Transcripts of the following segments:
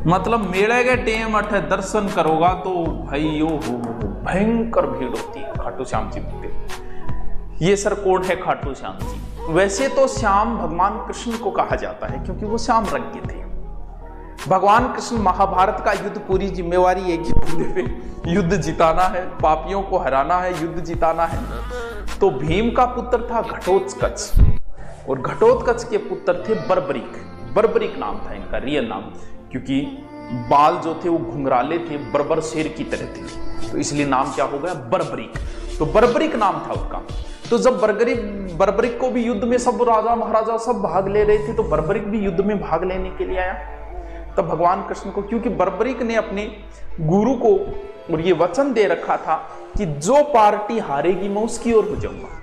मतलब मेले के टेम अठ दर्शन करोगा तो भाई यो हो भयंकर भीड़ होती है खाटू श्याम जी मंदिर। ये सर कौन है खाटू श्याम जी? वैसे तो श्याम भगवान कृष्ण को कहा जाता है क्योंकि वो श्याम रंग के थे। भगवान कृष्ण महाभारत का युद्ध पूरी जिम्मेवारी एक ही बंदे पे, युद्ध जिताना है, पापियों को हराना है, युद्ध जिताना है। तो भीम का पुत्र था घटोत्कच और घटोत्कच के पुत्र थे बर्बरीक। बर्बरीक नाम था इनका रियल नाम, क्योंकि बाल जो थे वो घुंघराले थे, बर्बर शेर की तरह थे, तो इसलिए नाम क्या हो गया बर्बरीक। तो बर्बरीक नाम था उनका। तो जब बर्बरीक को भी युद्ध में सब राजा महाराजा सब भाग ले रहे थे, तो बर्बरीक भी युद्ध में भाग लेने के लिए आया। तब भगवान कृष्ण को, क्योंकि बर्बरीक ने अपने गुरु को और ये वचन दे रखा था कि जो पार्टी हारेगी मैं उसकी ओर हो जाऊंगा।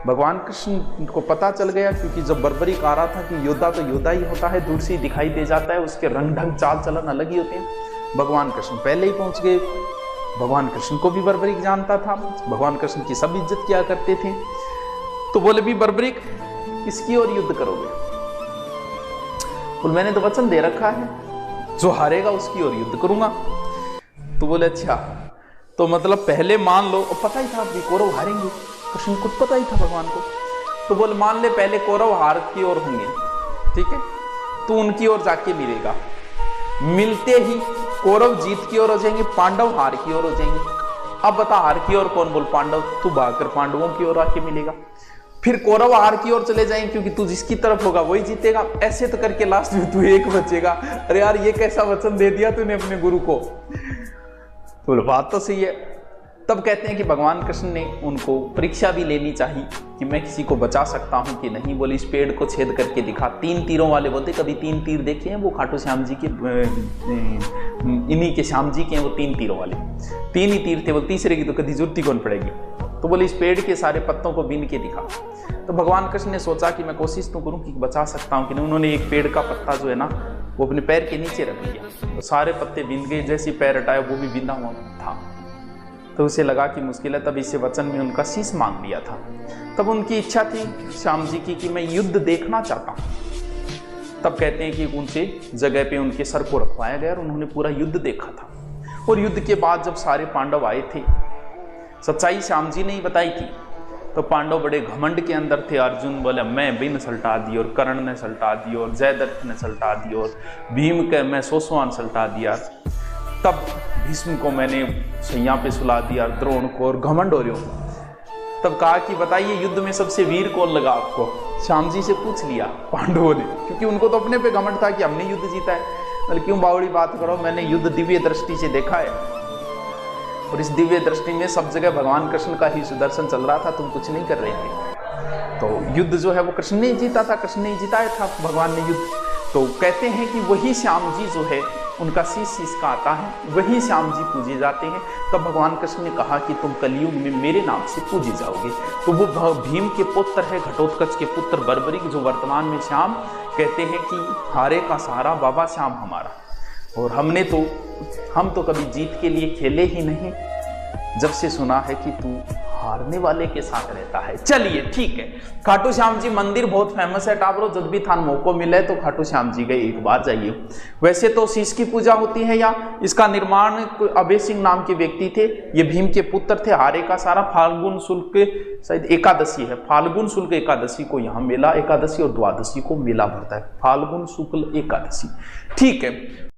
भगवान कृष्ण को पता चल गया, क्योंकि जब बर्बरीक आ रहा था कि योद्धा तो योद्धा ही होता है, दूर से ही दिखाई दे जाता है, उसके रंग ढंग चाल चलन अलग ही होते हैं। भगवान कृष्ण पहले ही पहुंच गए। भगवान कृष्ण को भी बर्बरीक जानता था, भगवान कृष्ण की सब इज्जत किया करते थे। तो बोले भी बर्बरीक किसकी ओर युद्ध करोगे? बोले मैंने तो वचन दे रखा है, जो हारेगा उसकी ओर युद्ध करूंगा। तो बोले अच्छा, तो मतलब पहले मान लो, और पता ही था कि कौरव हारेंगे, कृष्ण को पता ही था भगवान को। तो बोले मान ले पहले कौरव हार की ओर होंगे, ठीक है, तो उनकी ओर जाके मिलेगा। मिलते ही कौरव जीत की ओर हो जाएंगे, पांडव हार की ओर हो जाएंगे। अब बता हार की ओर कौन? बोल पांडव। तू भागकर पांडवों की ओर आके मिलेगा। फिर कौरव हार की ओर चले जाएंगे, क्योंकि तू जिसकी तरफ होगा वही जीतेगा। ऐसे तो करके लास्ट में तू एक बचेगा। अरे यार ये कैसा वचन दे दिया तूने अपने गुरु को। तो बात तो सही है। तब कहते हैं कि भगवान कृष्ण ने उनको परीक्षा भी लेनी चाहिए कि मैं किसी को बचा सकता हूं कि नहीं। बोले इस पेड़ को छेद करके दिखा। 3 तीरों वाले बोलते, कभी 3 तीर देखे हैं? वो खाटू श्याम जी के, इन्हीं के श्याम जी के हैं वो 3 तीरों वाले। 3 ही तीर थे, वो तीसरे की तो कभी जरूरत ही कौन पड़ेगी। तो बोले इस पेड़ के सारे पत्तों को बीन के दिखा। तो भगवान कृष्ण ने सोचा कि मैं कोशिश तो करूं कि बचा सकता हूं कि नहीं। उन्होंने एक पेड़ का पत्ता जो है ना वो अपने पैर के नीचे रख दिया, तो सारे पत्ते बीन गए। जैसे पैर हटाया वो भी बिंदा हुआ था। तो उसे लगा कि मुश्किल है, तब इसे वचन में उनका शीश मांग लिया था। तब उनकी इच्छा थी श्याम जी की कि मैं युद्ध देखना चाहता हूं। तब कहते हैं कि ऊंचे जगह पे उनके सर को रखवाया गया और उन्होंने पूरा युद्ध देखा था। और युद्ध के बाद जब सारे पांडव आए थे, सच्चाई श्याम जी ने ही बताई थी। तो पांडव बड़े घमंड के अंदर थे। अर्जुन बोले मैं बिन सल्टा दी, और कर्ण ने सल्टा दी, और जयद्रथ ने सल्टा दी, और भीम के मैं सोसवान सल्टा दिया। तब भीष्म को मैंने सैया पे सुला दिया, द्रोण को, और घमंड हो रहे हो। तब कहा कि बताइए युद्ध में सबसे वीर कौन लगा आपको? श्याम जी से पूछ लिया पांडवों ने, क्योंकि उनको तो अपने पे घमंड था कि हमने युद्ध जीता है। बोले क्यों बावड़ी बात करो, मैंने युद्ध दिव्य दृष्टि से देखा है, और इस दिव्य दृष्टि में सब जगह भगवान कृष्ण का ही सुदर्शन चल रहा था, तुम कुछ नहीं कर रहे थे। तो युद्ध जो है वो कृष्ण ने जीता था, कृष्ण ने जिताया था भगवान ने युद्ध। तो कहते हैं कि वही श्याम जी जो है उनका शीश का आता है, वही श्याम जी पूजे जाते हैं। तब भगवान कृष्ण ने कहा कि तुम कलयुग में मेरे नाम से पूजे जाओगे। तो वो भीम के पुत्र है, घटोत्कच के पुत्र बर्बरीक, जो वर्तमान में श्याम कहते हैं कि हारे का सहारा बाबा श्याम हमारा। और हम तो कभी जीत के लिए खेले ही नहीं, जब से सुना है कि तू हारने वाले के साथ रहता है। चलिए ठीक है, खाटू श्याम जी मंदिर बहुत फेमस है टाबरो। जब भी थान मौको मिले तो खाटू श्याम जी गए एक बार जाइए। वैसे तो शीश की पूजा होती है, या इसका निर्माण अभय सिंह नाम के व्यक्ति थे, ये भीम के पुत्र थे। हारे का सारा फाल्गुन शुक्ल शायद एकादशी है, फाल्गुन शुक्ल एकादशी को यहाँ मेला, एकादशी और द्वादशी को मेला भरता है, फाल्गुन शुक्ल एकादशी। ठीक है।